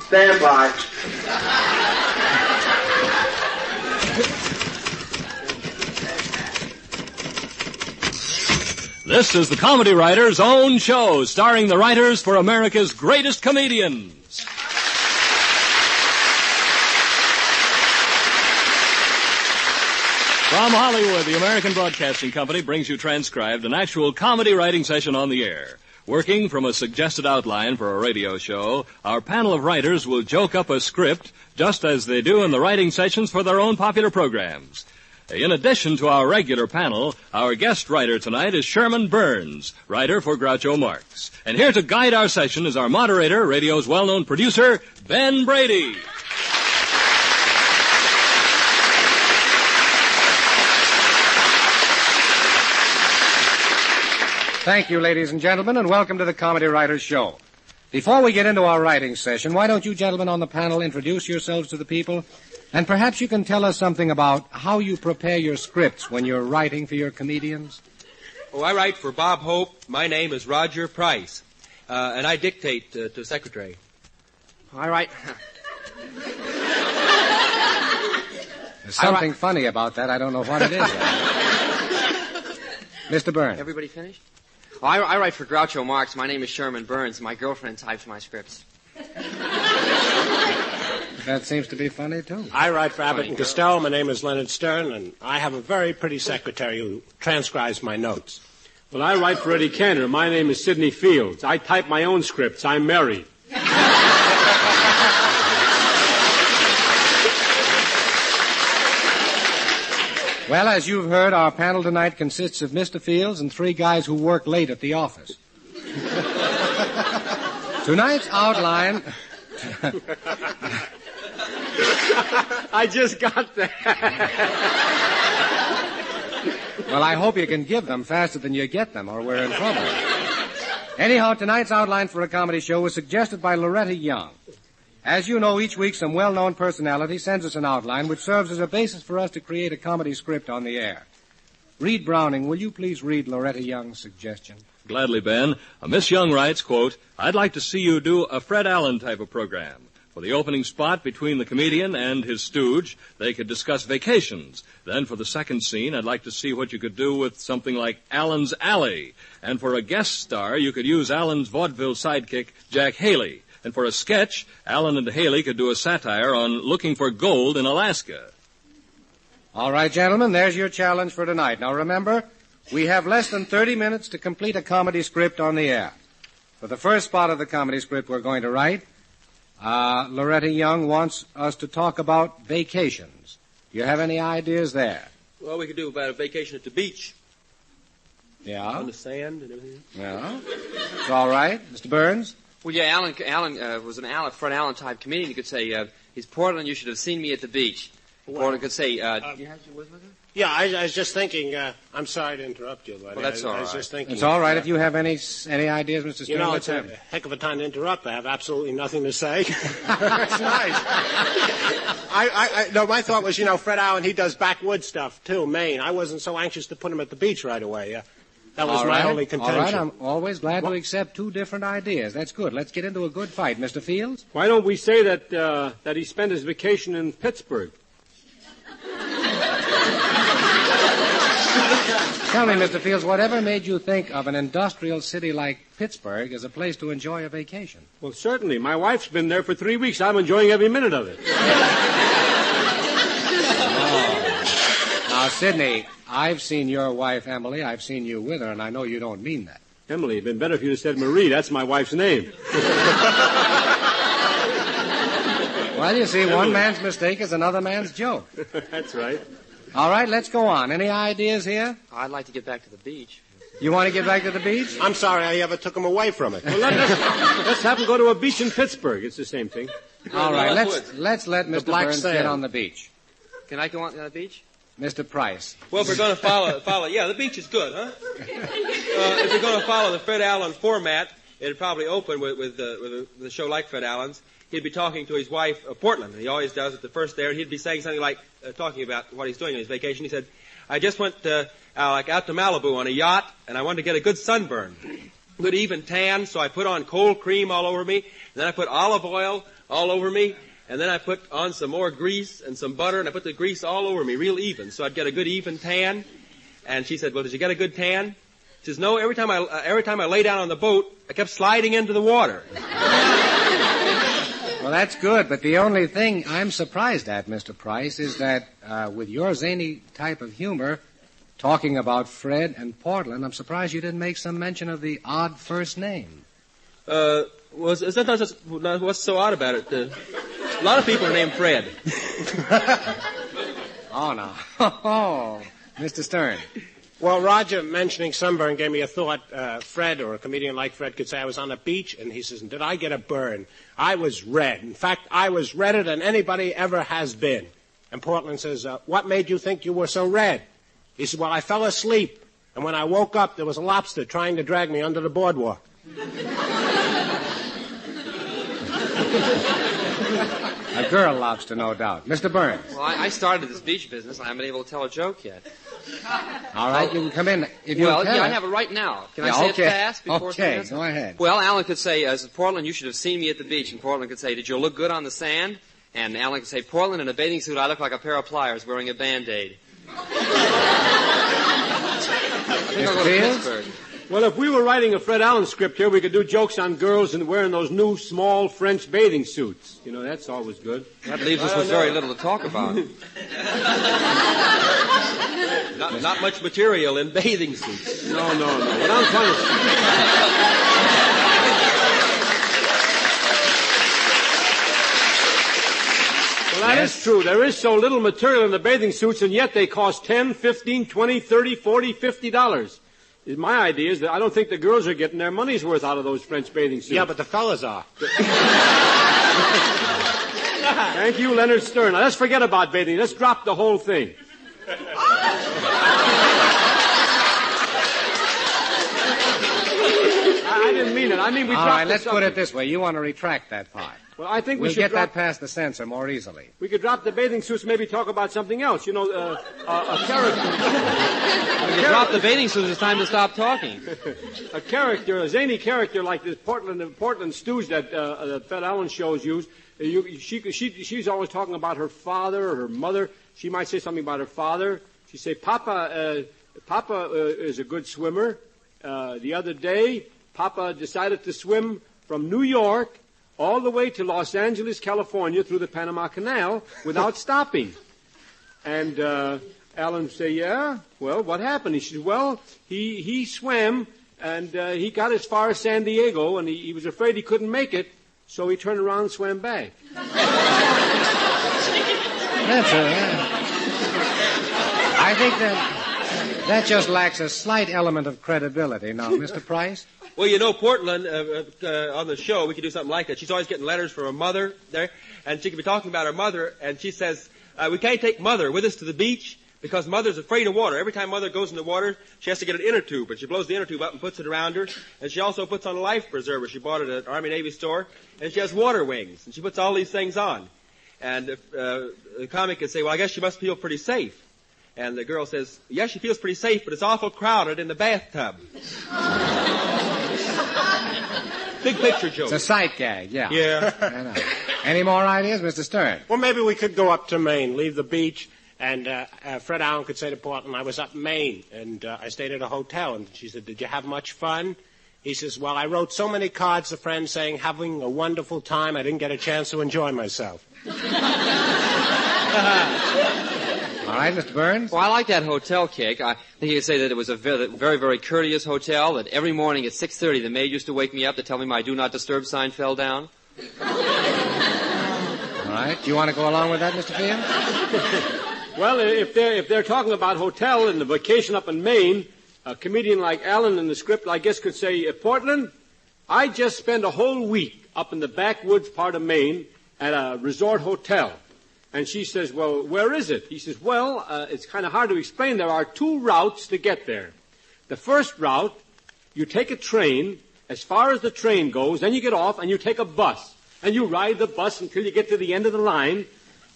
Stand by. This is the Comedy Writer's own show, starring the writers for America's greatest comedians. From Hollywood, the American Broadcasting Company brings you transcribed an actual comedy writing session on the air. Working from a suggested outline for a radio show, our panel of writers will joke up a script just as they do in the writing sessions for their own popular programs. In addition to our regular panel, our guest writer tonight is Sherman Burns, writer for Groucho Marx. And here to guide our session is our moderator, radio's well-known producer, Ben Brady. Thank you, ladies and gentlemen, and welcome to the Comedy Writers Show. Before we get into our writing session, why don't you gentlemen on the panel introduce yourselves to the people? And perhaps you can tell us something about how you prepare your scripts when you're writing for your comedians. Oh, I write for Bob Hope. My name is Roger Price, and I dictate to secretary. I write... There's something funny about that. I don't know what it is. Mr. Burns. Everybody finished? Oh, I write for Groucho Marx. My name is Sherman Burns. My girlfriend types my scripts. That seems to be funny, too. I write for Abbott Costello. My name is Leonard Stern, and I have a very pretty secretary who transcribes my notes. Well, I write for Eddie Cantor. My name is Sidney Fields. I type my own scripts. I'm married. Well, as you've heard, our panel tonight consists of Mr. Fields and three guys who work late at the office. Tonight's outline... I just got that. Well, I hope you can give them faster than you get them, or we're in trouble. Anyhow, tonight's outline for a comedy show was suggested by Loretta Young. As you know, each week some well-known personality sends us an outline which serves as a basis for us to create a comedy script on the air. Reed Browning, will you please read Loretta Young's suggestion? Gladly, Ben. Miss Young writes, quote, I'd like to see you do a Fred Allen type of program. For the opening spot between the comedian and his stooge, they could discuss vacations. Then for the second scene, I'd like to see what you could do with something like Allen's Alley. And for a guest star, you could use Allen's vaudeville sidekick, Jack Haley. And for a sketch, Allen and Haley could do a satire on looking for gold in Alaska. All right, gentlemen, there's your challenge for tonight. Now remember, we have less than 30 minutes to complete a comedy script on the air. For the first spot of the comedy script we're going to write, Loretta Young wants us to talk about vacations. Do you have any ideas there? Well, we could do about a vacation at the beach. Yeah? On the sand and everything. Yeah? It's all right. Mr. Burns? Well, yeah, Allen was an Fred Allen type comedian. You could say, he's Portland, you should have seen me at the beach. Portland could say, you have your words with him? Yeah, I was just thinking, I'm sorry to interrupt you, but well, that's all right. I was just thinking... It's all right if you have any ideas, Mr. Stern. You know, let's it's have a it. heck of a time to interrupt. I have absolutely nothing to say. That's nice. No, my thought was, Fred Allen, he does backwoods stuff, too, Maine. I wasn't so anxious to put him at the beach right away. That was my only contention. All right, I'm always glad to accept two different ideas. That's good. Let's get into a good fight. Mr. Fields? Why don't we say that he spent his vacation in Pittsburgh? Tell me, Mr. Fields, whatever made you think of an industrial city like Pittsburgh as a place to enjoy a vacation? Well, certainly. My wife's been there for 3 weeks. I'm enjoying every minute of it. Now, Sidney, I've seen your wife, Emily. I've seen you with her, and I know you don't mean that. Emily, it'd been better if you'd have said Marie. That's my wife's name. Well, you see, one man's mistake is another man's joke. That's right. All right, let's go on. Any ideas here? I'd like to get back to the beach. You want to get back to the beach? I'm sorry I ever took him away from it. Well, let's have him go to a beach in Pittsburgh. It's the same thing. All right, let's let Mr. Burns get on the beach. Can I go on the beach? Mr. Price. Well, if we're going to follow, yeah, the beach is good, huh? If we're going to follow the Fred Allen format, it'd probably open with a show like Fred Allen's. He'd be talking to his wife, Portland. He always does at the first there. He'd be saying something like, talking about what he's doing on his vacation. He said, I just went out to Malibu on a yacht, and I wanted to get a good sunburn. good even tan, so I put on cold cream all over me, and then I put olive oil all over me, and then I put on some more grease and some butter, and I put the grease all over me, real even, so I'd get a good even tan. And she said, well, did you get a good tan? She says, no, every time I lay down on the boat, I kept sliding into the water. Well, that's good, but the only thing I'm surprised at, Mr. Price, is that with your zany type of humor, talking about Fred and Portland, I'm surprised you didn't make some mention of the odd first name. What's so odd about it? A lot of people are named Fred. Oh, no. Oh, Mr. Stern. Well, Roger mentioning sunburn gave me a thought. Fred, or a comedian like Fred, could say I was on a beach, and he says, did I get a burn? I was red. In fact, I was redder than anybody ever has been. And Portland says, what made you think you were so red? He said, well, I fell asleep, and when I woke up, there was a lobster trying to drag me under the boardwalk. A girl lobster, no doubt. Mr. Burns. Well, I started this beach business, and I haven't been able to tell a joke yet. All right, you can come in. If you Well, can. yeah, I have it right now. Can I say okay. it fast? Before Okay, go ahead. Well, Alan could say, as Portland, you should have seen me at the beach. And Portland could say, did you look good on the sand? And Alan could say, Portland, in a bathing suit, I look like a pair of pliers wearing a Band-Aid. I think I'll go to Pittsburgh. Well, if we were writing a Fred Allen script here, we could do jokes on girls and wearing those new small French bathing suits. You know, that's always good. That leaves us with very little to talk about. Not much material in bathing suits. No. What I'm trying to Well, that is true. There is so little material in the bathing suits, and yet they cost $10, $15, $20, $30, $40, $50. My idea is that I don't think the girls are getting their money's worth out of those French bathing suits. Yeah, but the fellas are. Thank you, Leonard Stern. Now, let's forget about bathing. Let's drop the whole thing. I didn't mean it. I mean, we dropped All right, let's the put it subject. this way. You want to retract that part. Well, I think we We'll should get drop... that past the censor more easily. We could drop the bathing suits and maybe talk about something else. You know, a character. When you drop the bathing suits, it's time to stop talking. A zany character like this Portland stooge that Fred Allen shows use. She's always talking about her father or her mother. She might say something about her father. She'd say, Papa is a good swimmer. The other day, Papa decided to swim from New York all the way to Los Angeles, California, through the Panama Canal without stopping. And Alan would say, yeah? Well, what happened? He said, well, he swam, and he got as far as San Diego, and he was afraid he couldn't make it, so he turned around and swam back. That's I think that just lacks a slight element of credibility. Now, Mr. Price? Well, you know, Portland, on the show, we could do something like that. She's always getting letters from her mother there, and she could be talking about her mother, and she says, we can't take Mother with us to the beach because Mother's afraid of water. Every time Mother goes in the water, she has to get an inner tube, and she blows the inner tube up and puts it around her, and she also puts on a life preserver. She bought it at an Army-Navy store, and she has water wings, and she puts all these things on. And the comic could say, well, I guess she must feel pretty safe. And the girl says, yes, she feels pretty safe, but it's awful crowded in the bathtub. Big picture joke. It's a sight gag, yeah. Yeah. I know. Any more ideas, Mr. Stern? Well, maybe we could go up to Maine, leave the beach, and Fred Allen could say to Portland, I was up in Maine, and I stayed at a hotel. And she said, did you have much fun? He says, well, I wrote so many cards to friends saying, having a wonderful time, I didn't get a chance to enjoy myself. All right, Mr. Burns? Well, I like that hotel kick. I think you could say that it was a very, very courteous hotel, that every morning at 6:30 the maid used to wake me up to tell me my do not disturb sign fell down. All right. Do you want to go along with that, Mr. Field? Well, if they're talking about hotel and the vacation up in Maine, a comedian like Allen in the script, I guess, could say, Portland, I just spent a whole week up in the backwoods part of Maine at a resort hotel. And she says, well, where is it? He says, well, it's kind of hard to explain. There are two routes to get there. The first route, you take a train as far as the train goes, then you get off and you take a bus. And you ride the bus until you get to the end of the line.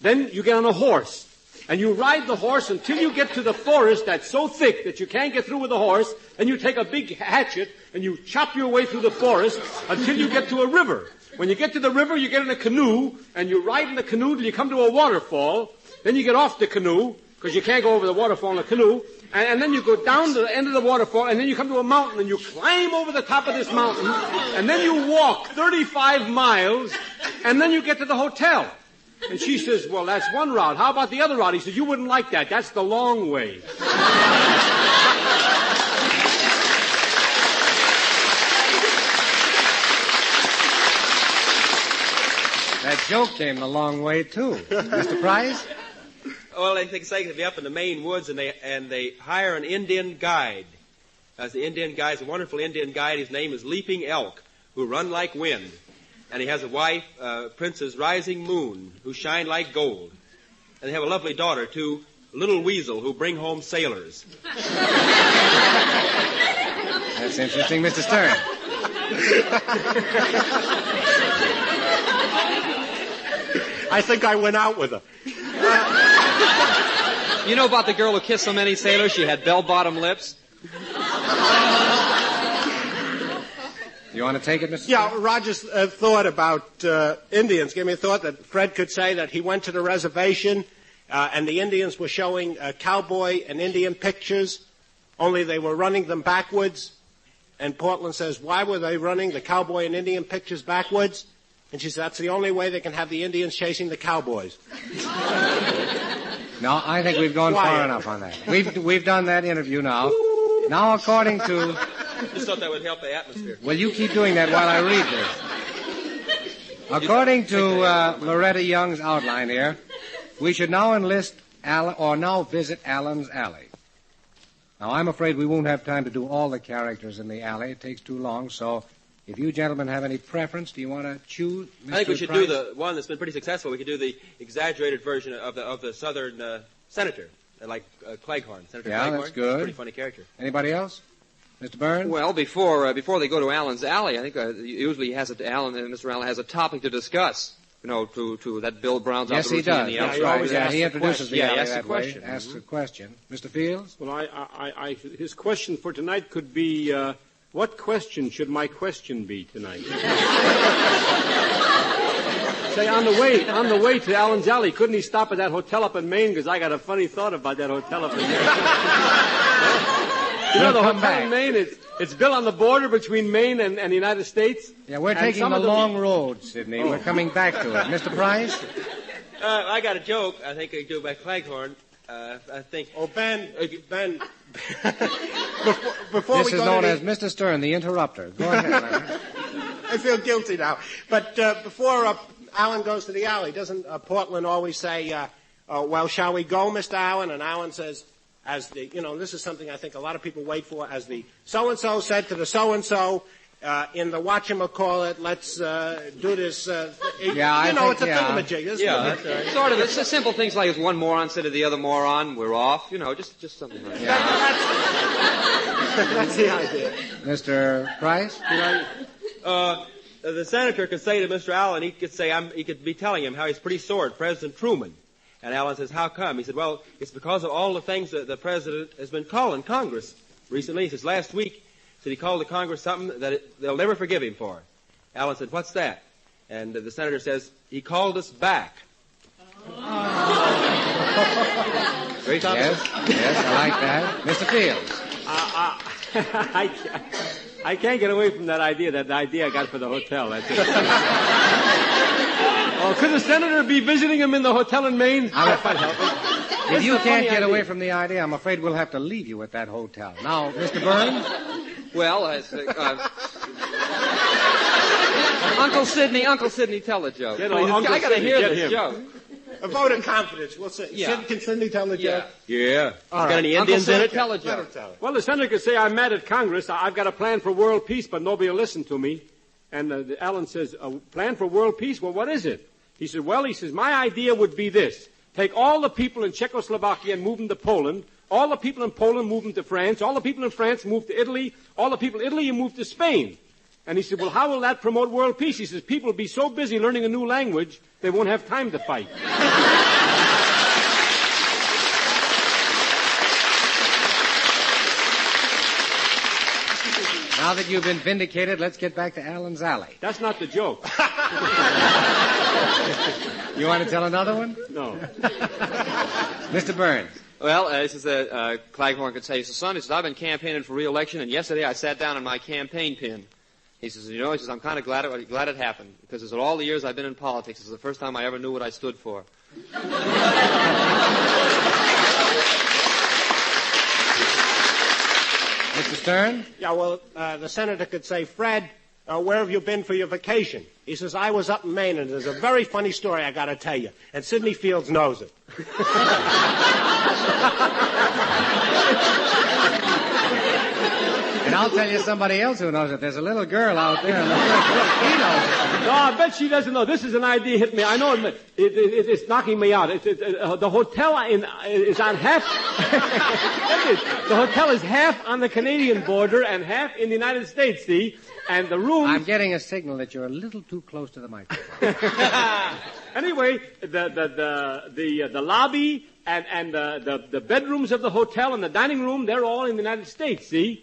Then you get on a horse. and you ride the horse until you get to the forest that's so thick that you can't get through with the horse, and you take a big hatchet and you chop your way through the forest until you get to a river. When you get to the river, you get in a canoe, and you ride in the canoe till you come to a waterfall. Then you get off the canoe, because you can't go over the waterfall in a canoe, and then you go down to the end of the waterfall, and then you come to a mountain, and you climb over the top of this mountain, and then you walk 35 miles, and then you get to the hotel. And she says, well, that's one route. How about the other route? He says, you wouldn't like that. That's the long way. That joke came the long way, too. Mr. Price? Well, they say they'll be up in the Maine woods, and they hire an Indian guide. The Indian guide is a wonderful Indian guide. His name is Leaping Elk, who run like wind. And he has a wife, Princess Rising Moon, who shine like gold. And they have a lovely daughter, too, Little Weasel, who bring home sailors. That's interesting, Mr. Stern. I think I went out with her. You know about the girl who kissed so many sailors she had bell-bottom lips? You want to take it, Mr. Yeah, Roger's thought about Indians gave me a thought that Fred could say that he went to the reservation and the Indians were showing cowboy and Indian pictures, only they were running them backwards. And Portland says, why were they running the cowboy and Indian pictures backwards? And she said, that's the only way they can have the Indians chasing the cowboys. No, I think we've gone far enough on that. We've done that interview now. Now, according to... Just thought that would help the atmosphere. Well, you keep doing that while I read this. According to Loretta Young's outline here, we should now visit Allen's Alley. Now, I'm afraid we won't have time to do all the characters in the alley. It takes too long, so if you gentlemen have any preference, do you want to choose, Mr. I think we should Price? do the one that's been pretty successful. We could do the exaggerated version of the Southern senator, like Cleghorn. Senator Yeah, Cleghorn. that's good. He's a pretty funny character. Anybody else? Mr. Burns? Well, before they go to Allen's Alley, I think usually Mr. Allen has a topic to discuss. You know, to that Bill Brown's Yes, he does. the That's outside. right. Yeah, he introduces the alley asks that a way. question. Asks a question. Mr. Fields? Well, his question for tonight could be, what question should my question be tonight? Say, on the way to Allen's Alley, couldn't he stop at that hotel up in Maine? Because I got a funny thought about that hotel up in Maine. You know, the hotel in Maine, it's built on the border between Maine and the United States. Yeah, we're taking the long road, Sidney. We're coming back to it. Mr. Price? I got a joke. I think I do by Cleghorn. I think. Oh, Ben. Before This we is go known to as Mr. Stern, the interrupter. Go ahead, Leonard. I feel guilty now. But before Allen goes to the alley, doesn't Portland always say, well, shall we go, Mr. Allen? And Allen says, this is something I think a lot of people wait for, as the so-and-so said to the so-and-so, in the whatchamacallit, let's do this. I it's a think, thingamajig. That's right. Sort of. It's just simple things like if one moron said to the other moron, we're off. You know, just something like that. That's the idea. Mr. Price? The senator could say to Mr. Allen, he could be telling him how he's pretty sore at President Truman. And Allen says, how come? He said, well, it's because of all the things that the president has been calling Congress recently. He says, last week, he called the Congress something that they'll never forgive him for. Allen said, what's that? And the senator says, he called us back. Great topic. Yes, I like that. Mr. Fields? I can't get away from that idea I got for the hotel. That's it. Could the senator be visiting him in the hotel in Maine? If you can't get away from the idea, I'm afraid we'll have to leave you at that hotel. Now, Mr. Burns? Well, Uncle Sidney, tell the joke. I got to hear this joke. A vote of confidence. We'll say. Yeah. Can Sidney tell the joke? Yeah. All Got any Uncle Indians in Sidney, it? tell a Let him joke. tell it. Well, the senator could say, I'm mad at Congress. I've got a plan for world peace, but nobody will listen to me. And Allen says, a plan for world peace? Well, what is it? He said, my idea would be this. Take all the people in Czechoslovakia and move them to Poland. All the people in Poland move them to France. All the people in France move to Italy. All the people in Italy you move to Spain. And he said, well, how will that promote world peace? He says, people will be so busy learning a new language, they won't have time to fight. Now that you've been vindicated, let's get back to Allen's Alley. That's not the joke. You want to tell another one? No. Mr. Burns. Well, this is Claghorn could say, he says, son, he says, I've been campaigning for re-election, and yesterday I sat down on my campaign pin. He says, I'm kind of glad it happened, because it's all the years I've been in politics. This is the first time I ever knew what I stood for. Mr. Stern? Yeah, well, the senator could say, Fred, where have you been for your vacation? He says, I was up in Maine, and there's a very funny story I got to tell you. And Sidney Fields knows it. And I'll tell you somebody else who knows it. There's a little girl out there in the first row. She knows it. No, I bet she doesn't know. This is an idea hit me. I know it's knocking me out. The hotel is on half. The hotel is half on the Canadian border and half in the United States, see? And the room. I'm getting a signal that you're a little too close to the microphone. Anyway, the lobby and the bedrooms of the hotel and the dining room, they're all in the United States, see?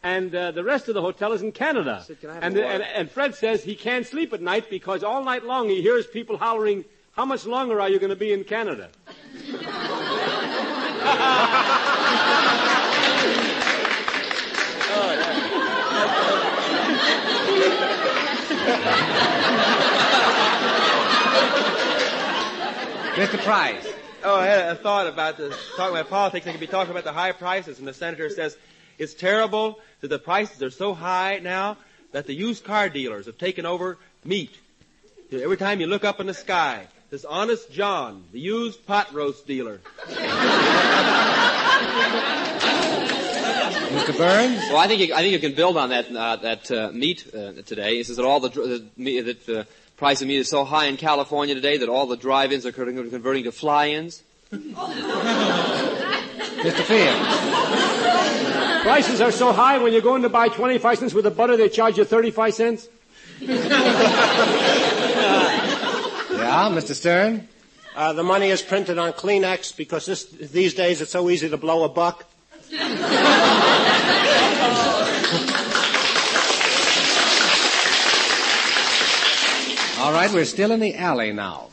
And the rest of the hotel is in Canada. And Fred says he can't sleep at night because all night long he hears people hollering, how much longer are you going to be in Canada? Mr. Price. Oh, I had a thought about this, talking about politics. I could be talking about the high prices, and the senator says, it's terrible that the prices are so high now that the used car dealers have taken over meat. Every time you look up in the sky, this Honest John, the used pot roast dealer. Mr. Burns? Well, I think you can build on that meat today. It says that all the price of meat is so high in California today that all the drive-ins are converting to fly-ins. Mr. Fields? Prices are so high when you're going to buy 25 cents worth of butter, they charge you 35 cents. Yeah, Mr. Stern? The money is printed on Kleenex because these days it's so easy to blow a buck. All right, we're still in the alley now.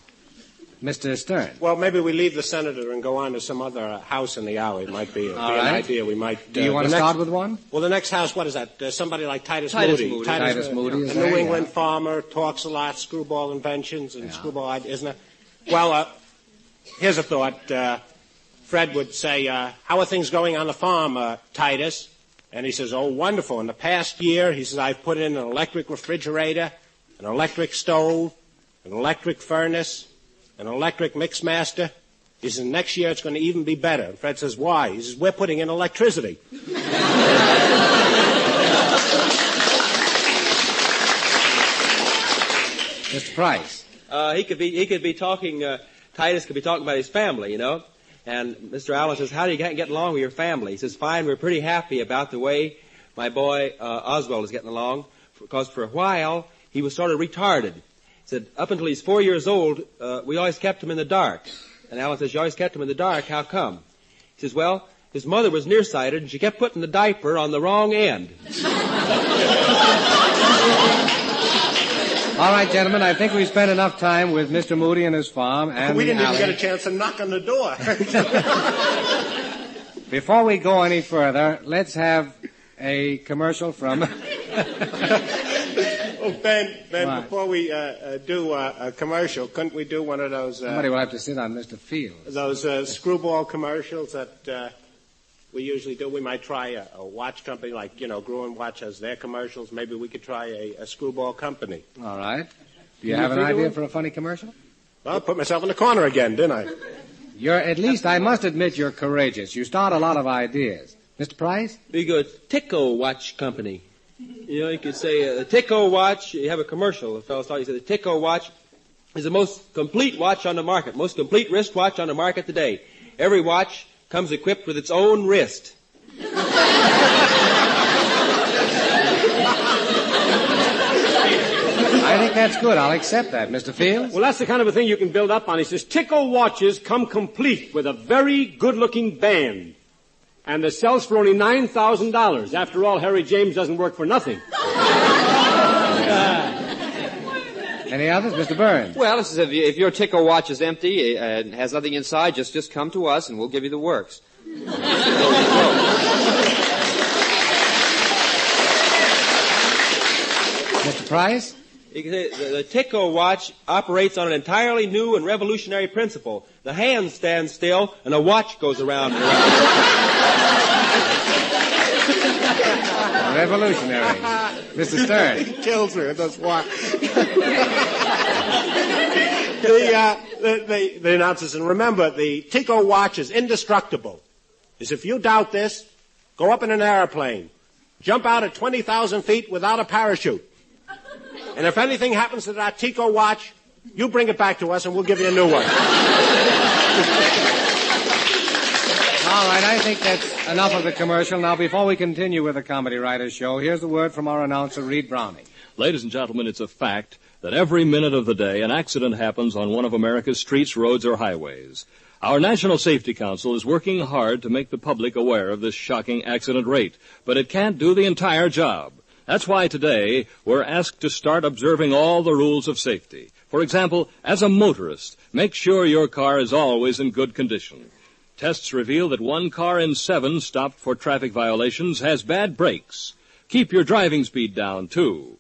Mr. Stern. Well, maybe we leave the senator and go on to some other house in the alley. It might be, an idea we might... Do you want to start with one? Well, the next house, what is that? Somebody like Titus Moody. Titus Moody. A New England farmer, talks a lot, screwball inventions and screwball ideas, isn't it? Well, here's a thought. Fred would say, how are things going on the farm, Titus? And he says, oh, wonderful. In the past year, he says, I've put in an electric refrigerator, an electric stove, an electric furnace, an electric mixmaster. He says, next year it's going to even be better. And Fred says, why? He says, we're putting in electricity. Mr. Price. He could be talking, Titus could be talking about his family, you know. And Mr. Allen says, how do you get along with your family? He says, fine, we're pretty happy about the way my boy Oswald is getting along. Because for a while, he was sort of retarded. He said, up until he's 4 years old, we always kept him in the dark. And Alan says, you always kept him in the dark, how come? He says, well, his mother was nearsighted, and she kept putting the diaper on the wrong end. All right, gentlemen, I think we've spent enough time with Mr. Moody and his farm and we didn't even get a chance to knock on the door. Before we go any further, let's have a commercial from... Oh, Ben, what? before we do a commercial, couldn't we do one of those... Somebody will have to sit on Mr. Fields. Those screwball commercials that we usually do. We might try a watch company like, Gruen Watch has their commercials. Maybe we could try a screwball company. All right. Do you have an idea for a funny commercial? Well, I put myself in the corner again, didn't I? At least I must admit you're courageous. You start a lot of ideas. Mr. Price? We go Tico Watch Company. You could say a Tico watch. You have a commercial. The fellow thought, he said, the Tico watch is the most complete watch on the market, most complete wrist watch on the market today. Every watch comes equipped with its own wrist. I think that's good. I'll accept that. Mr. Fields? Well, that's the kind of a thing you can build up on. He says, Tico watches come complete with a very good-looking band. and it sells for only $9,000. After all, Harry James doesn't work for nothing. Any others? Mr. Burns. Well, this is if your Tico watch is empty and has nothing inside, just come to us and we'll give you the works. Mr. Price? You can say the Tico watch operates on an entirely new and revolutionary principle. The hand stands still and the watch goes around and around. Revolutionary. Mr. Stern. He kills me with this watch. The announcers, and remember, the Tico watch is indestructible. As if you doubt this, go up in an airplane, jump out at 20,000 feet without a parachute. And if anything happens to that Tico watch, you bring it back to us and we'll give you a new one. All right, I think that's enough of the commercial. Now, before we continue with the Comedy Writers Show, here's a word from our announcer, Reed Browning. Ladies and gentlemen, it's a fact that every minute of the day an accident happens on one of America's streets, roads, or highways. Our National Safety Council is working hard to make the public aware of this shocking accident rate, but it can't do the entire job. That's why today we're asked to start observing all the rules of safety. For example, as a motorist, make sure your car is always in good condition. Tests reveal that 1 car in 7 stopped for traffic violations has bad brakes. Keep your driving speed down, too.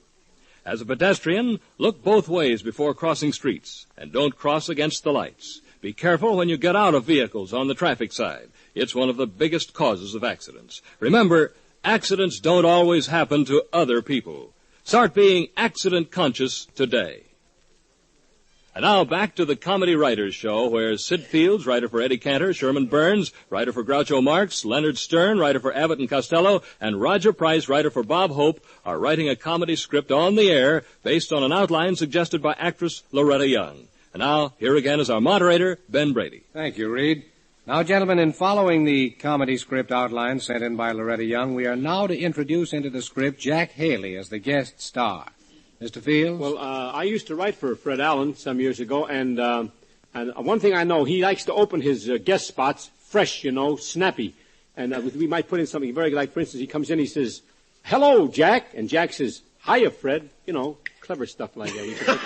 As a pedestrian, look both ways before crossing streets, and don't cross against the lights. Be careful when you get out of vehicles on the traffic side. It's one of the biggest causes of accidents. Remember, accidents don't always happen to other people. Start being accident conscious today. And now back to the Comedy Writers Show, where Sid Fields, writer for Eddie Cantor, Sherman Burns, writer for Groucho Marx, Leonard Stern, writer for Abbott and Costello, and Roger Price, writer for Bob Hope, are writing a comedy script on the air based on an outline suggested by actress Loretta Young. And now, here again is our moderator, Ben Brady. Thank you, Reed. Now, gentlemen, in following the comedy script outline sent in by Loretta Young, we are now to introduce into the script Jack Haley as the guest star. Mr. Fields? Well, I used to write for Fred Allen some years ago, and one thing I know, he likes to open his guest spots fresh, snappy. And we might put in something very, like, for instance, he comes in, he says, "Hello, Jack," and Jack says, "Hiya, Fred," clever stuff like that.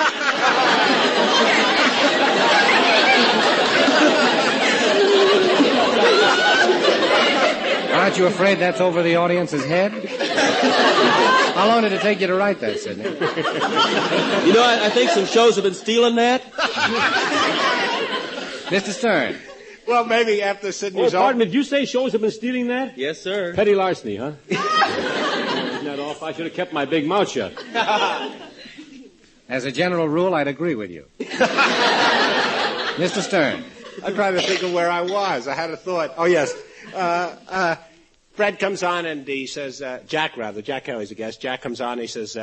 Aren't you afraid that's over the audience's head? How long did it take you to write that, Sidney? I think some shows have been stealing that. Mr. Stern. Well, maybe after Sidney's pardon me, did you say shows have been stealing that? Yes, sir. Petty larceny, huh? Isn't that off? I should have kept my big mouth shut. As a general rule, I'd agree with you. Mr. Stern. I'm trying to think of where I was. I had a thought. Oh, yes. Fred comes on and he says, Jack Haley's a guest. Jack comes on and he says,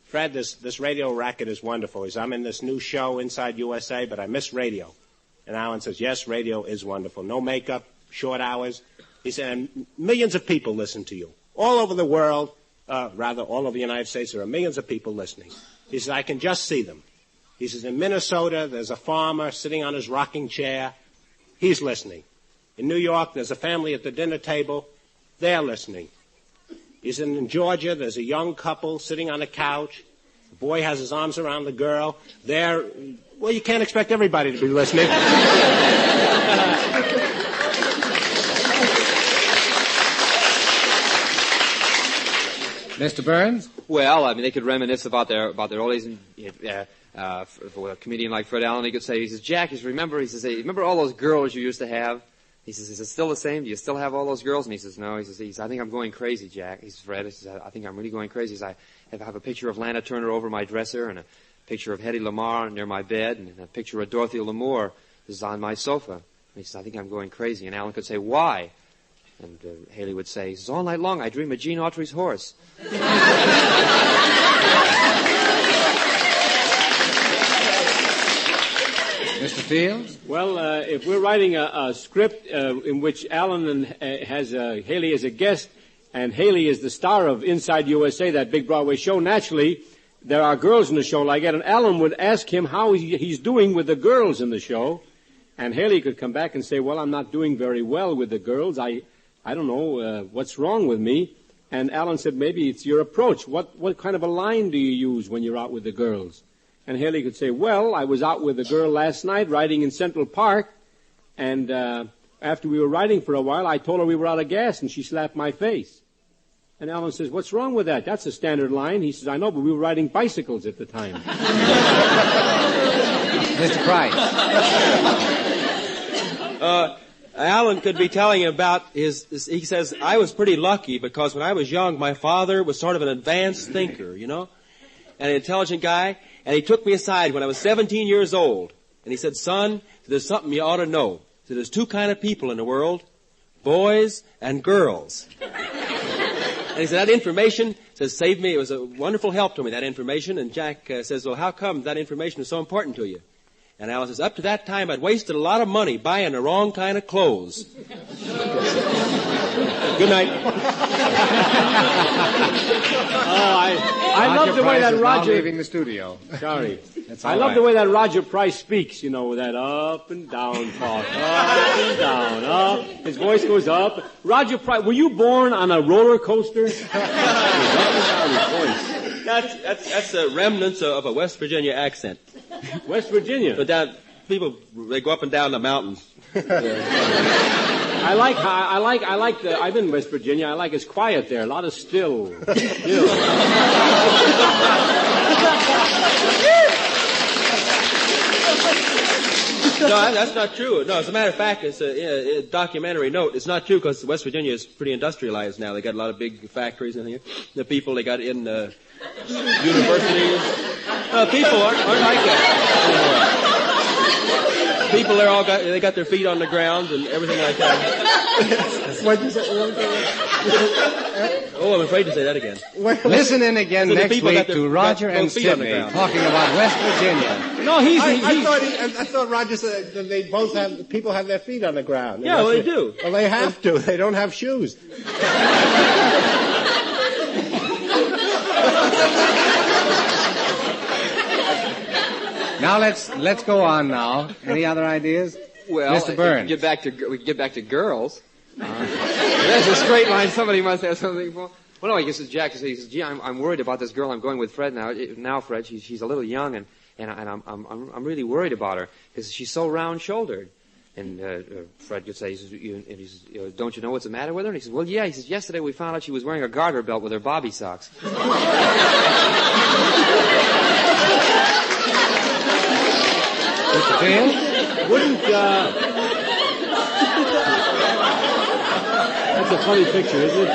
Fred, this radio racket is wonderful. He says, I'm in this new show, Inside USA, but I miss radio. And Alan says, yes, radio is wonderful. No makeup, short hours. He said, and millions of people listen to you. All over the world, all over the United States, there are millions of people listening. He says, I can just see them. He says, in Minnesota, there's a farmer sitting on his rocking chair. He's listening. In New York, there's a family at the dinner table. They're listening. He said, in Georgia, there's a young couple sitting on a couch. The boy has his arms around the girl. Well, you can't expect everybody to be listening. Mr. Burns? Well, they could reminisce about their old days. For a comedian like Fred Allen, he could say, he says, Jack, remember all those girls you used to have? He says, is it still the same? Do you still have all those girls? And he says, no. He says, I think I'm going crazy, Jack. He says, Fred, I think I'm really going crazy. He says, I have a picture of Lana Turner over my dresser and a picture of Hedy Lamarr near my bed and a picture of Dorothy Lamour is on my sofa. And he says, I think I'm going crazy. And Allen could say, why? And Haley would say, he says, all night long I dream of Gene Autry's horse. Mr. Fields? Well, if we're writing a script in which Allen has Haley as a guest and Haley is the star of Inside USA, that big Broadway show, naturally there are girls in the show like that, and Allen would ask him how he's doing with the girls in the show, and Haley could come back and say, well, I'm not doing very well with the girls. I I don't know, what's wrong with me? And Alan said, maybe it's your approach. What kind of a line do you use when you're out with the girls? And Haley could say, well, I was out with a girl last night riding in Central Park, and after we were riding for a while, I told her we were out of gas, and she slapped my face. And Alan says, what's wrong with that? That's a standard line. He says, I know, but we were riding bicycles at the time. Mr. Price. Alan could be telling him about he says, I was pretty lucky because when I was young, my father was sort of an advanced thinker, you know, and an intelligent guy, and he took me aside when I was 17 years old, and he said, son, there's something you ought to know. He said, there's two kind of people in the world, boys and girls. And he said, that information saved me. It was a wonderful help to me, that information. And Jack says, well, how come that information is so important to you? And Alan says, up to that time, I'd wasted a lot of money buying the wrong kind of clothes. Good night. I love the way that Roger... leaving the studio. Sorry. I love the way that Roger Price speaks, you know, with that up and down talk. Up and down, up. His voice goes up. Roger Price, were you born on a roller coaster? That's the remnants of a West Virginia accent. West Virginia? But that people, they go up and down the mountains. I've been in West Virginia. I like it's quiet there. A lot of still. No, that's not true. No, as a matter of fact, it's a documentary note. It's not true because West Virginia is pretty industrialized now. They got a lot of big factories in here. The people they got in universities. People aren't like that anymore. People they got their feet on the ground and everything like that. What'd you say? Oh, I'm afraid to say that again. Listen in again next week to Roger and Sidney talking about West Virginia. No, I thought Roger said that they both have, people have their feet on the ground. Yeah, well, they do. Well, they have to. They don't have shoes. Now let's go on now. Any other ideas? Well, Mr. Burns. We can get back to girls. That's a straight line. Somebody must have something for. Well, no, he says, Jack, he says, gee, I'm worried about this girl I'm going with Fred now. Now, Fred, she's a little young, and I'm really worried about her because she's so round-shouldered. And Fred could say, he says, don't you know what's the matter with her? And he says, well, yeah. He says, yesterday we found out she was wearing a garter belt with her bobby socks. Mr. Field? That's a funny picture, isn't it?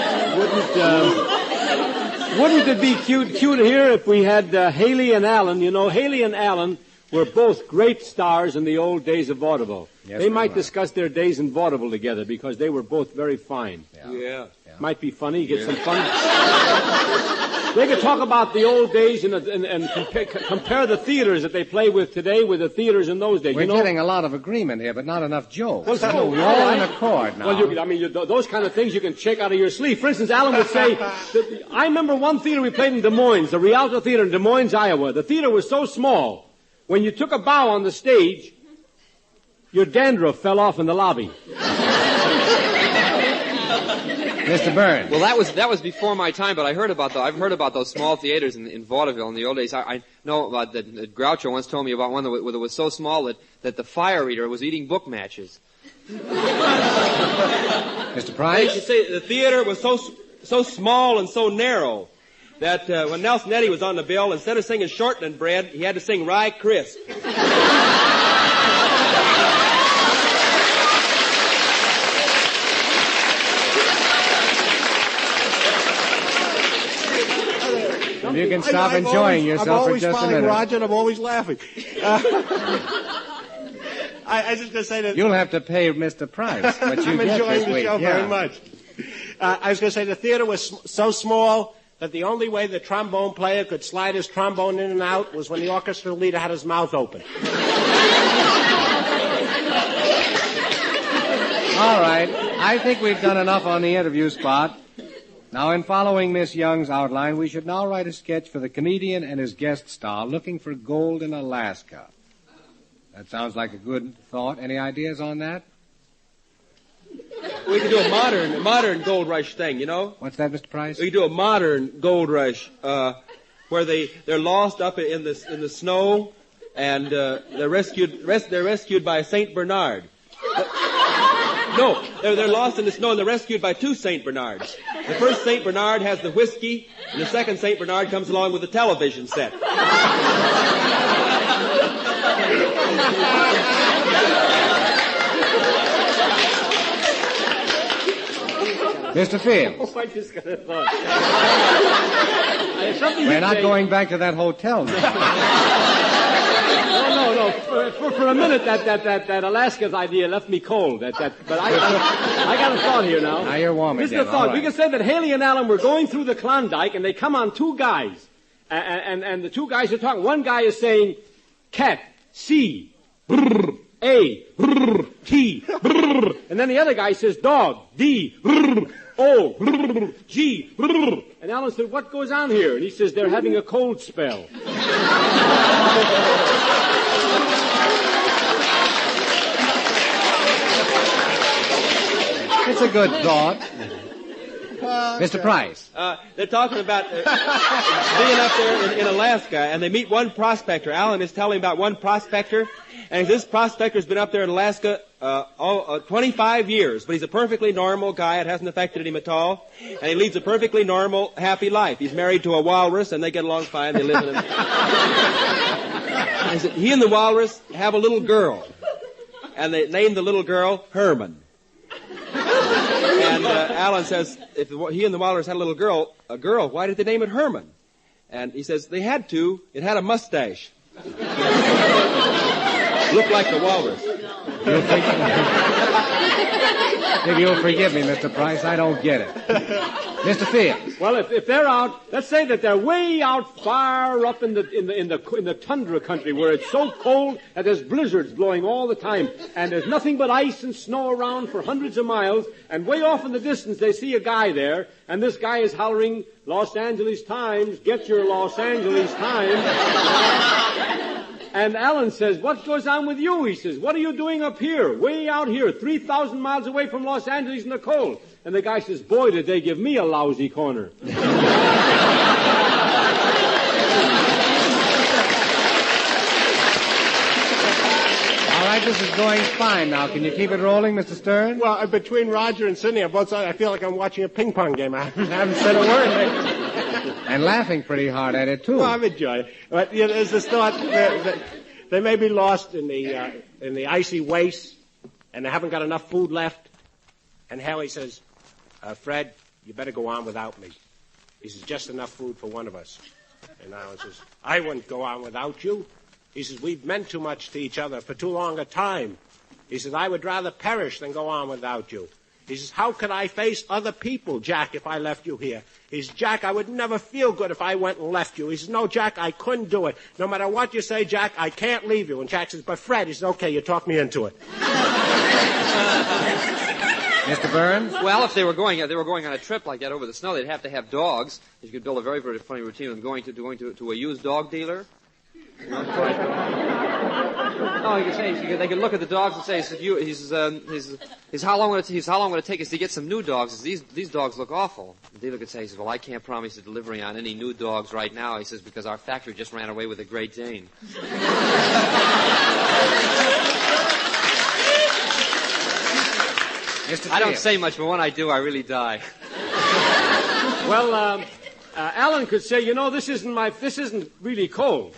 Wouldn't it be cute here if we had Haley and Alan? You know, Haley and Alan were both great stars in the old days of vaudeville. Yes, they might discuss their days in vaudeville together because they were both very fine. Yeah. Might be funny, get some fun. They could talk about the old days and compare the theaters that they play with today with the theaters in those days. We're getting a lot of agreement here, but not enough jokes. Well, we're all in accord now. Well, those kind of things you can check out of your sleeve. For instance, Alan would say, I remember one theater we played in Des Moines, the Rialto Theater in Des Moines, Iowa. The theater was so small, when you took a bow on the stage, your dandruff fell off in the lobby. Mr. Burns. Well, that was before my time, but I've heard about those small theaters in vaudeville in the old days. I know about that Groucho once told me about one that was so small that the fire eater was eating book matches. Mr. Price? You say the theater was so small and so narrow that when Nelson Eddy was on the bill, instead of singing shortening bread, he had to sing Rye Crisp. You can stop enjoying yourself for just a minute. I'm always following Roger, and I'm always laughing. I was just going to say that... You'll have to pay Mr. Price, but you I'm get enjoying this the week. show very much. I was going to say the theater was so small that the only way the trombone player could slide his trombone in and out was when the orchestra leader had his mouth open. All right. I think we've done enough on the interview spot. Now, in following Miss Young's outline, we should now write a sketch for the comedian and his guest star looking for gold in Alaska. That sounds like a good thought. Any ideas on that? we could do a modern gold rush thing, you know? What's that, Mr. Price? We could do a modern gold rush, where they're lost up in the snow, and they're rescued by Saint Bernard. No, they're lost in the snow and they're rescued by two Saint Bernards. The first Saint Bernard has the whiskey, and the second Saint Bernard comes along with the television set. Mr. Fields. I just got a thought. We're not going back to that hotel now. No. For a minute, that Alaska's idea left me cold. But I got a thought here now. Now you're warm again. This is a thought. Right. We can say that Haley and Allen were going through the Klondike, and they come on two guys. And the two guys are talking. One guy is saying, cat, C, brr, A, brr, T, brr. And then the other guy says, dog, D, brr, O, brr, G, brr. And Allen said, what goes on here? And he says, they're having a cold spell. It's a good thought. Mr. Price. They're talking about being up there in Alaska, and they meet one prospector. Alan is telling about one prospector, and this prospector's been up there in Alaska 25 years, but he's a perfectly normal guy. It hasn't affected him at all, and he leads a perfectly normal, happy life. He's married to a walrus, and they get along fine. They live in he and the walrus have a little girl, and they named the little girl Herman. And Alan says, if he and the walrus had a girl, why did they name it Herman? And he says, they had to. It had a mustache. Looked like the walrus. If you'll forgive me, Mr. Price, I don't get it. Mr. Fields. Well, if they're out, let's say that they're way out far up in the tundra country where it's so cold that there's blizzards blowing all the time, and there's nothing but ice and snow around for hundreds of miles, and way off in the distance they see a guy there, and this guy is hollering, Los Angeles Times, get your Los Angeles Times. And Alan says, what goes on with you? He says, what are you doing up here, way out here, 3,000 miles away from Los Angeles in the cold? And the guy says, boy, did they give me a lousy corner. All right, this is going fine now. Can you keep it rolling, Mr. Stern? Well, between Roger and Sidney on both sides, I feel like I'm watching a ping pong game. I haven't said a word. And laughing pretty hard at it, too. Well, I'm enjoying it. But there's this thought that they may be lost in the icy wastes, and they haven't got enough food left. And Haley says, Fred, you better go on without me. He says, just enough food for one of us. And Alan says, I wouldn't go on without you. He says, we've meant too much to each other for too long a time. He says, I would rather perish than go on without you. He says, how could I face other people, Jack, if I left you here? He says, Jack, I would never feel good if I went and left you. He says, no, Jack, I couldn't do it. No matter what you say, Jack, I can't leave you. And Jack says, but Fred, he says, okay, you talked me into it. Mr. Burns? Well, if they were going on a trip like that over the snow, they'd have to have dogs. You could build a very, very funny routine of going to a used dog dealer. No, you could say they could look at the dogs and say, how long would it take us to get some new dogs? These dogs look awful. The dealer could say, he says, well, I can't promise a delivery on any new dogs right now. He says, because our factory just ran away with a Great Dane. I don't say much, but when I do, I really die. Well, Alan could say, this isn't really cold.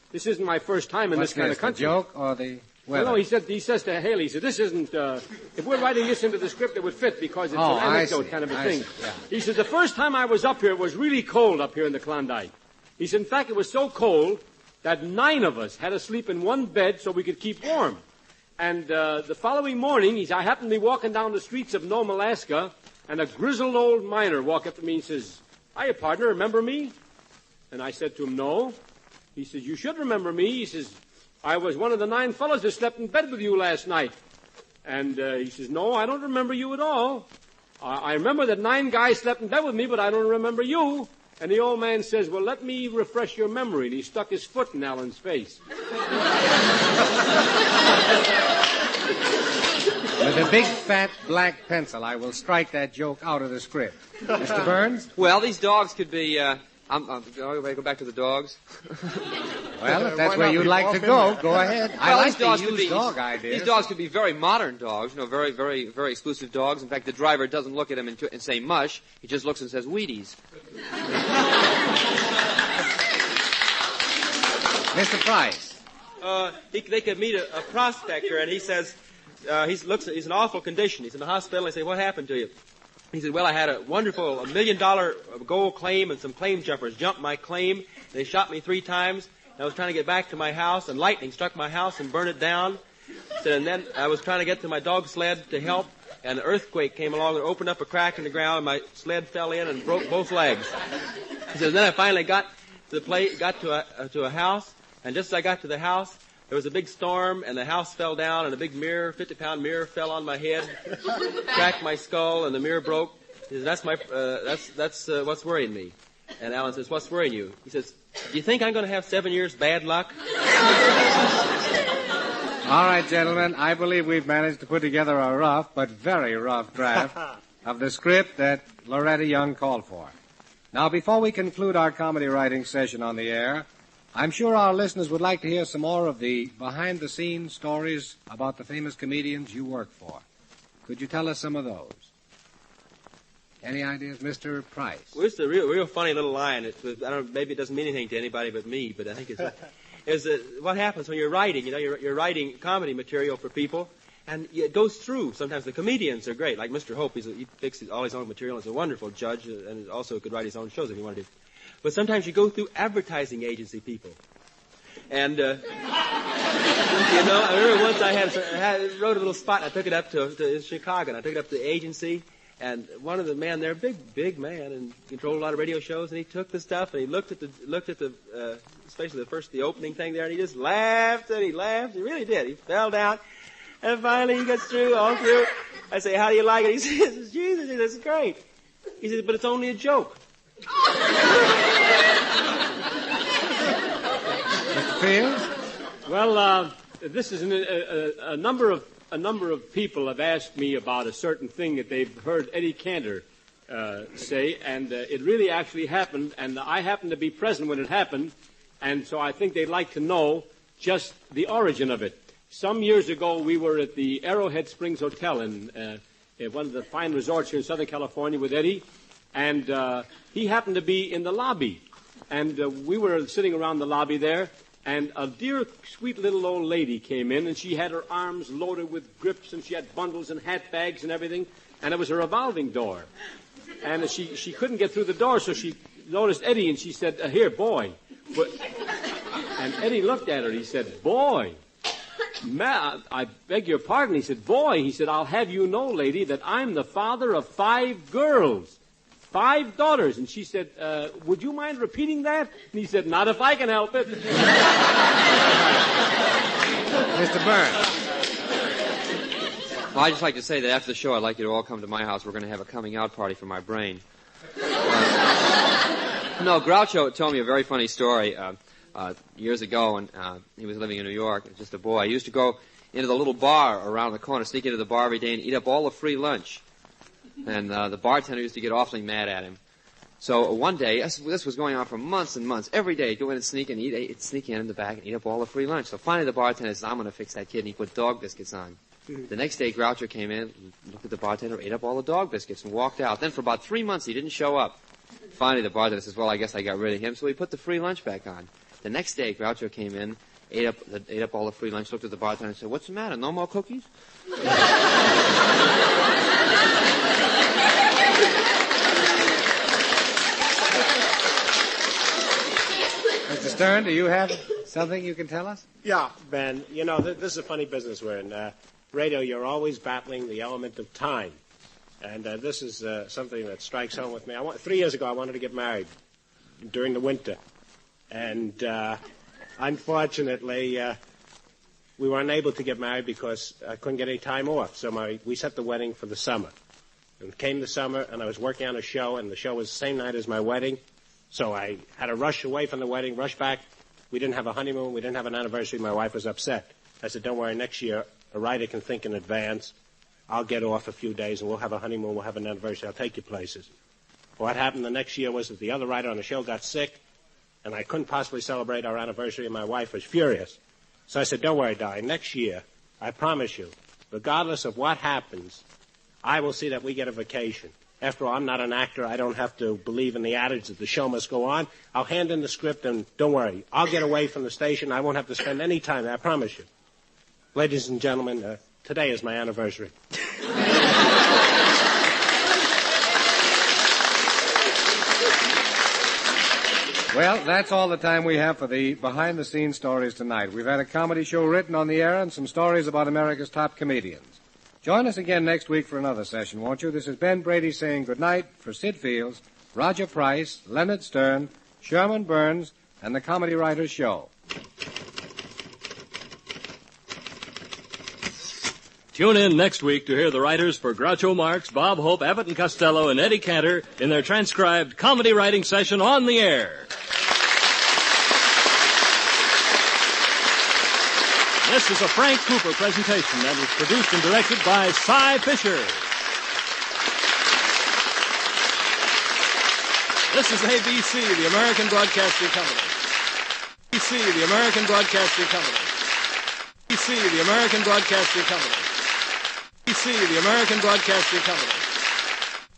This isn't my first time in this kind of country. The joke or the weather? No, he says to Haley, he said, this isn't, if we're writing this into the script, it would fit because it's an anecdote kind of a thing. Yeah. He said, the first time I was up here, it was really cold up here in the Klondike. He said, in fact, it was so cold that 9 of us had to sleep in one bed so we could keep warm. And the following morning, I happened to be walking down the streets of Nome, Alaska, and a grizzled old miner walked up to me and says, hiya, partner, remember me? And I said to him, no. He says, you should remember me. He says, I was one of the 9 fellows that slept in bed with you last night. And he says, no, I don't remember you at all. I remember that 9 guys slept in bed with me, but I don't remember you. And the old man says, well, let me refresh your memory. And he stuck his foot in Alan's face. With a big, fat, black pencil, I will strike that joke out of the script. Mr. Burns? Well, these dogs could be, go back to the dogs. Well, if that's where you'd like to go ahead. I Well, like these dogs to could use be, dog ideas. These dogs could be very modern dogs, very, very, very exclusive dogs. In fact, the driver doesn't look at him and say mush. He just looks and says Wheaties. Mr. Price. They could meet a prospector, and he says, he's in awful condition. He's in the hospital. They say, what happened to you? He said, well, I had a wonderful $1 million gold claim, and some claim jumpers jumped my claim. They shot me 3 times. I was trying to get back to my house, and lightning struck my house and burned it down. So, and then I was trying to get to my dog sled to help, and an earthquake came along and opened up a crack in the ground, and my sled fell in and broke both legs. He says, then I finally got to a house, and just as I got to the house, there was a big storm, and the house fell down, and a big mirror, 50-pound mirror, fell on my head, cracked my skull, and the mirror broke. He says, that's what's worrying me. And Alan says, what's worrying you? He says, do you think I'm going to have 7 years bad luck? All right, gentlemen, I believe we've managed to put together a rough, but very rough draft of the script that Loretta Young called for. Now, before we conclude our comedy writing session on the air, I'm sure our listeners would like to hear some more of the behind-the-scenes stories about the famous comedians you work for. Could you tell us some of those? Any ideas, Mr. Price? Well, it's a real funny little line. Maybe it doesn't mean anything to anybody but me, but I think it's what happens when you're writing. You're writing comedy material for people, and it goes through. Sometimes the comedians are great, like Mr. Hope. He fixes all his own material. He's a wonderful judge, and also could write his own shows if he wanted to. But sometimes you go through advertising agency people. And, I remember once I wrote a little spot, and I took it up to Chicago, and I took it up to the agency, and one of the men there, big man, and controlled a lot of radio shows, and he took the stuff, and he looked at the especially the opening thing there, and he just laughed, and he really did. He fell down, and finally he gets all through. I say, how do you like it? He says, Jesus, this is great. He says, but it's only a joke. Mr. Fields? Well, this is a number of people have asked me about a certain thing that they've heard Eddie Cantor say, and it really actually happened, and I happened to be present when it happened, and so I think they'd like to know just the origin of it. Some years ago, we were at the Arrowhead Springs Hotel in one of the fine resorts here in Southern California with Eddie, and he happened to be in the lobby. And we were sitting around the lobby there, and a dear, sweet little old lady came in, and she had her arms loaded with grips, and she had bundles and hat bags and everything, and it was a revolving door. And she couldn't get through the door, so she noticed Eddie, and she said, here, boy. And Eddie looked at her, he said, boy. I beg your pardon. He said, boy. He said, I'll have you know, lady, that I'm the father of 5 girls. 5 daughters. And she said, would you mind repeating that? And he said, not if I can help it. Mr. Burns. Well, I'd just like to say that after the show, I'd like you to all come to my house. We're going to have a coming out party for my brain. No, Groucho told me a very funny story years ago when he was living in New York. Just a boy. He used to go into the little bar around the corner, sneak into the bar every day and eat up all the free lunch. And the bartender used to get awfully mad at him. So one day, this was going on for months and months. Every day, he'd go in and sneak in the back and eat up all the free lunch. So finally the bartender said, I'm going to fix that kid, and he put dog biscuits on. The next day, Groucho came in, looked at the bartender, ate up all the dog biscuits, and walked out. Then for about 3 months, he didn't show up. Finally, the bartender says, well, I guess I got rid of him. So he put the free lunch back on. The next day, Groucho came in, ate up all the free lunch, looked at the bartender and said, what's the matter, no more cookies? Mr. Stern, do you have something you can tell us? Yeah, Ben. You know, this is a funny business we're in. Radio, you're always battling the element of time. And this is something that strikes home with me. 3 years ago, I wanted to get married during the winter. And unfortunately, we were unable to get married because I couldn't get any time off. So we set the wedding for the summer. And it came the summer, and I was working on a show, and the show was the same night as my wedding. So I had to rush away from the wedding, rush back. We didn't have a honeymoon. We didn't have an anniversary. My wife was upset. I said, don't worry, next year, a writer can think in advance. I'll get off a few days and we'll have a honeymoon, we'll have an anniversary, I'll take you places. What happened the next year was that the other writer on the show got sick, and I couldn't possibly celebrate our anniversary, and my wife was furious. So I said, don't worry, darling, next year, I promise you, regardless of what happens, I will see that we get a vacation. After all, I'm not an actor. I don't have to believe in the adage that the show must go on. I'll hand in the script, and don't worry, I'll get away from the station. I won't have to spend any time there, I promise you. Ladies and gentlemen, today is my anniversary. Well, that's all the time we have for the behind-the-scenes stories tonight. We've had a comedy show written on the air and some stories about America's top comedians. Join us again next week for another session, won't you? This is Ben Brady saying goodnight for Sid Fields, Roger Price, Leonard Stern, Sherman Burns, and the Comedy Writers Show. Tune in next week to hear the writers for Groucho Marx, Bob Hope, Abbott Costello, and Eddie Cantor in their transcribed comedy writing session on the air. This is a Frank Cooper presentation and was produced and directed by Cy Fisher. This is ABC, the American Broadcasting Company. ABC, the American Broadcasting Company. ABC, the American Broadcasting Company. ABC, the American Broadcasting Company.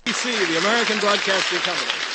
ABC, the American Broadcasting Company.